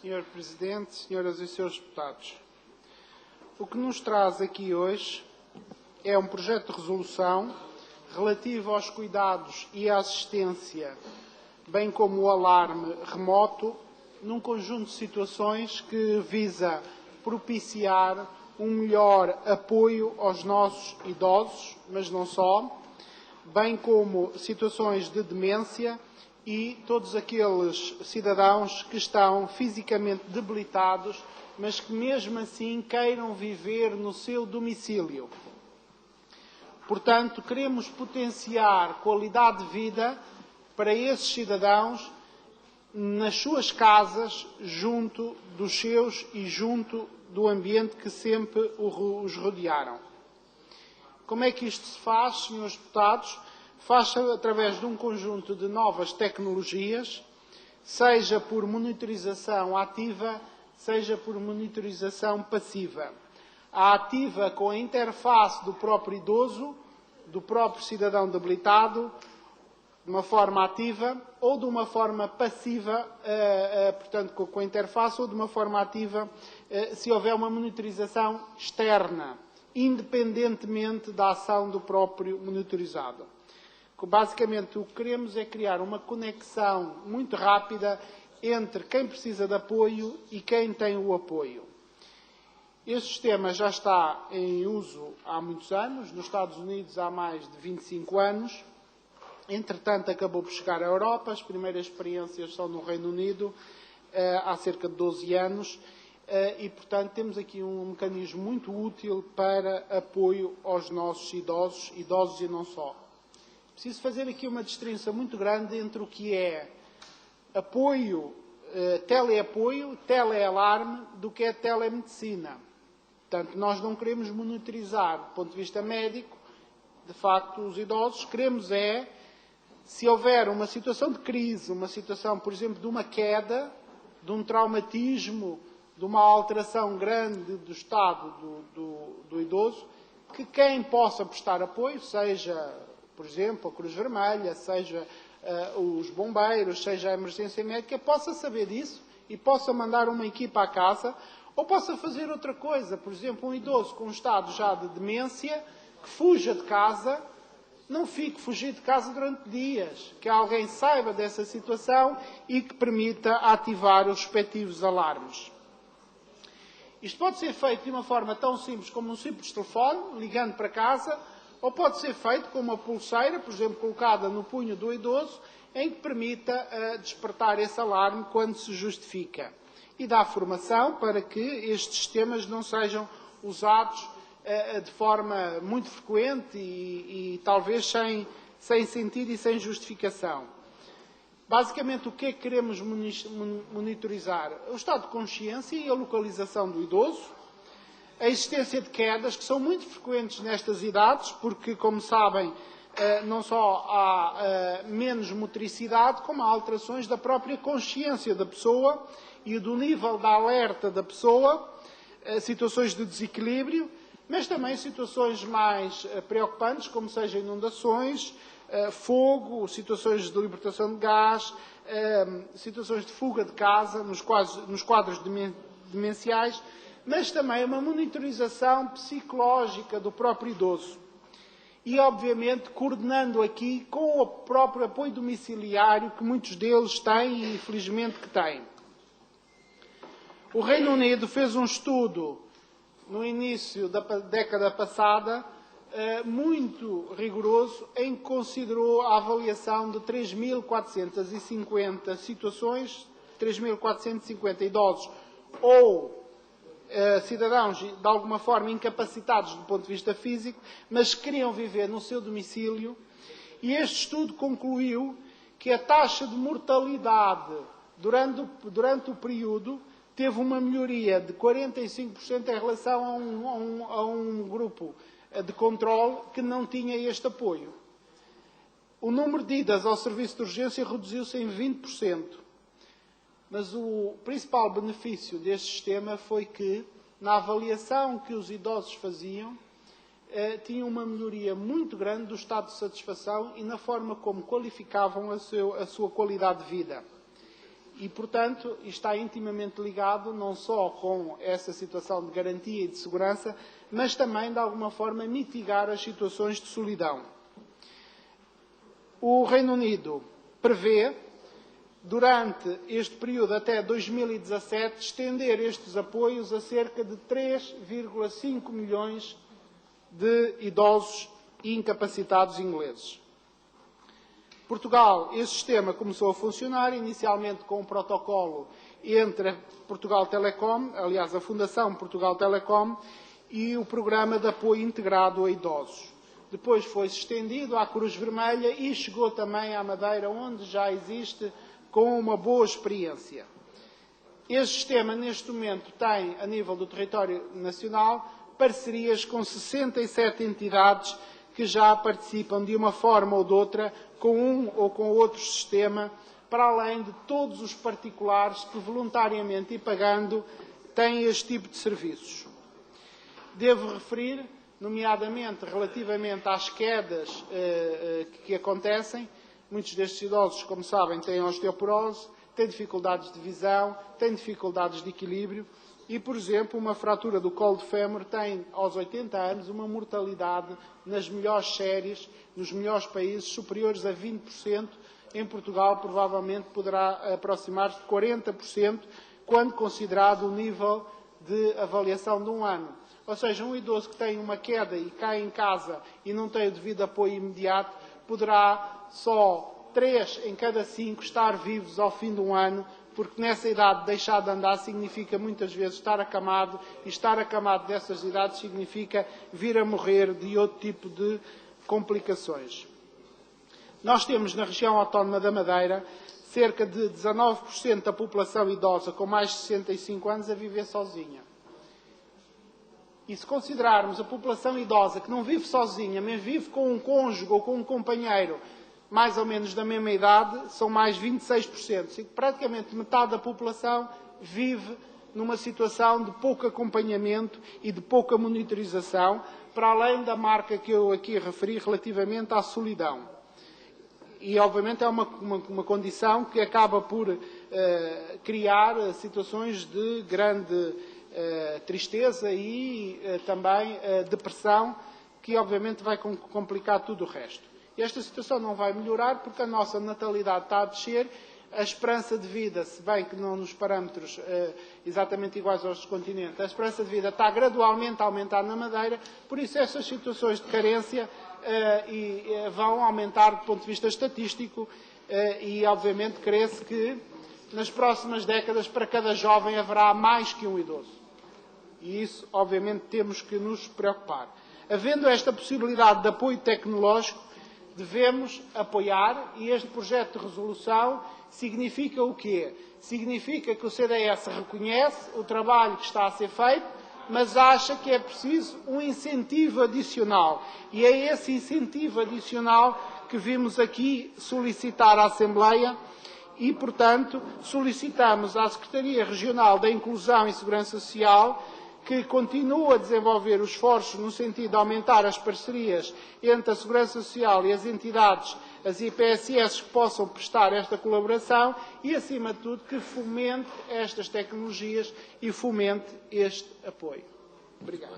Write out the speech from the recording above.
Senhor Presidente, senhoras e senhores deputados. O que nos traz aqui hoje é um projeto de resolução relativo aos cuidados e à assistência, bem como o alarme remoto, num conjunto de situações que visa propiciar um melhor apoio aos nossos idosos, mas não só, bem como situações de demência e todos aqueles cidadãos que estão fisicamente debilitados, mas que mesmo assim queiram viver no seu domicílio. Portanto, queremos potenciar qualidade de vida para esses cidadãos nas suas casas, junto dos seus e junto do ambiente que sempre os rodearam. Como é que isto se faz, senhores deputados? Faz-se através de um conjunto de novas tecnologias, seja por monitorização ativa, seja por monitorização passiva. A ativa com a interface do próprio idoso, do próprio cidadão debilitado, de uma forma ativa, ou de uma forma passiva, portanto com a interface, ou de uma forma ativa, se houver uma monitorização externa, independentemente da ação do próprio monitorizado. Basicamente, o que queremos é criar uma conexão muito rápida entre quem precisa de apoio e quem tem o apoio. Este sistema já está em uso há muitos anos, nos Estados Unidos há mais de 25 anos. Entretanto, acabou por chegar à Europa. As primeiras experiências são no Reino Unido, há cerca de 12 anos. E, portanto, temos aqui um mecanismo muito útil para apoio aos nossos idosos e não só. Preciso fazer aqui uma distinção muito grande entre o que é apoio, teleapoio, telealarme, do que é telemedicina. Portanto, nós não queremos monitorizar, do ponto de vista médico, de facto, os idosos. Queremos é, se houver uma situação de crise, uma situação, por exemplo, de uma queda, de um traumatismo, de uma alteração grande do estado do idoso, que quem possa prestar apoio, seja, por exemplo, a Cruz Vermelha, seja os bombeiros, seja a emergência médica, possa saber disso e possa mandar uma equipa à casa, ou possa fazer outra coisa. Por exemplo, um idoso com um estado já de demência, que fuja de casa, não fique fugido de casa durante dias, que alguém saiba dessa situação e que permita ativar os respectivos alarmes. Isto pode ser feito de uma forma tão simples como um simples telefone, ligando para casa, ou pode ser feito com uma pulseira, por exemplo, colocada no punho do idoso, em que permita despertar esse alarme quando se justifica. E dá formação para que estes sistemas não sejam usados de forma muito frequente e talvez sem sentido e sem justificação. Basicamente, o que é que queremos monitorizar? O estado de consciência e a localização do idoso, a existência de quedas, que são muito frequentes nestas idades, porque, como sabem, não só há menos motricidade, como há alterações da própria consciência da pessoa e do nível de alerta da pessoa, situações de desequilíbrio, mas também situações mais preocupantes, como sejam inundações, fogo, situações de libertação de gás, situações de fuga de casa, nos quadros demenciais, mas também uma monitorização psicológica do próprio idoso. E, obviamente, coordenando aqui com o próprio apoio domiciliário que muitos deles têm e, felizmente, que têm. O Reino Unido fez um estudo no início da década passada, muito rigoroso, em que considerou a avaliação de 3.450 situações, 3.450 idosos ou cidadãos de alguma forma incapacitados do ponto de vista físico, mas que queriam viver no seu domicílio, e este estudo concluiu que a taxa de mortalidade durante o período teve uma melhoria de 45% em relação a um grupo de controle que não tinha este apoio. O número de idas ao serviço de urgência reduziu-se em 20%. Mas o principal benefício deste sistema foi que, na avaliação que os idosos faziam, tinham uma melhoria muito grande do estado de satisfação e na forma como qualificavam a sua qualidade de vida. E, portanto, está intimamente ligado não só com essa situação de garantia e de segurança, mas também, de alguma forma, mitigar as situações de solidão. O Reino Unido prevê, durante este período até 2017, estender estes apoios a cerca de 3,5 milhões de idosos e incapacitados ingleses. Portugal, esse sistema começou a funcionar, inicialmente com um protocolo entre a Portugal Telecom, aliás, a Fundação Portugal Telecom, e o Programa de Apoio Integrado a Idosos. Depois foi-se estendido à Cruz Vermelha e chegou também à Madeira, onde já existe, com uma boa experiência. Este sistema, neste momento, tem, a nível do território nacional, parcerias com 67 entidades que já participam de uma forma ou de outra com um ou com outro sistema, para além de todos os particulares que voluntariamente e pagando têm este tipo de serviços. Devo referir, nomeadamente relativamente às quedas que acontecem, muitos destes idosos, como sabem, têm osteoporose, têm dificuldades de visão, têm dificuldades de equilíbrio e, por exemplo, uma fratura do colo de fémur tem, aos 80 anos, uma mortalidade nas melhores séries, nos melhores países, superiores a 20%. Em Portugal, provavelmente, poderá aproximar-se de 40%, quando considerado o nível de avaliação de um ano. Ou seja, um idoso que tem uma queda e cai em casa e não tem o devido apoio imediato, poderá só 3 em cada 5 estar vivos ao fim de um ano, porque nessa idade deixar de andar significa muitas vezes estar acamado, e estar acamado dessas idades significa vir a morrer de outro tipo de complicações. Nós temos na região autónoma da Madeira cerca de 19% da população idosa com mais de 65 anos a viver sozinha. E se considerarmos a população idosa que não vive sozinha, mas vive com um cônjuge ou com um companheiro mais ou menos da mesma idade, são mais 26%. E praticamente metade da população vive numa situação de pouco acompanhamento e de pouca monitorização, para além da marca que eu aqui referi relativamente à solidão. E, obviamente, é uma condição que acaba por criar situações de grande tristeza e também depressão, que, obviamente, vai complicar tudo o resto. E esta situação não vai melhorar porque a nossa natalidade está a descer, a esperança de vida, se bem que não nos parâmetros exatamente iguais aos dos continentes, a esperança de vida está gradualmente a aumentar na Madeira, por isso estas situações de carência vão aumentar do ponto de vista estatístico e, obviamente, crê-se que nas próximas décadas para cada jovem haverá mais que um idoso. E isso, obviamente, temos que nos preocupar. Havendo esta possibilidade de apoio tecnológico, devemos apoiar, e este projeto de resolução significa o quê? Significa que o CDS reconhece o trabalho que está a ser feito, mas acha que é preciso um incentivo adicional. E é esse incentivo adicional que vimos aqui solicitar à Assembleia e, portanto, solicitamos à Secretaria Regional da Inclusão e Segurança Social que continua a desenvolver os esforços no sentido de aumentar as parcerias entre a Segurança Social e as entidades, as IPSS, que possam prestar esta colaboração e, acima de tudo, que fomente estas tecnologias e fomente este apoio. Obrigado.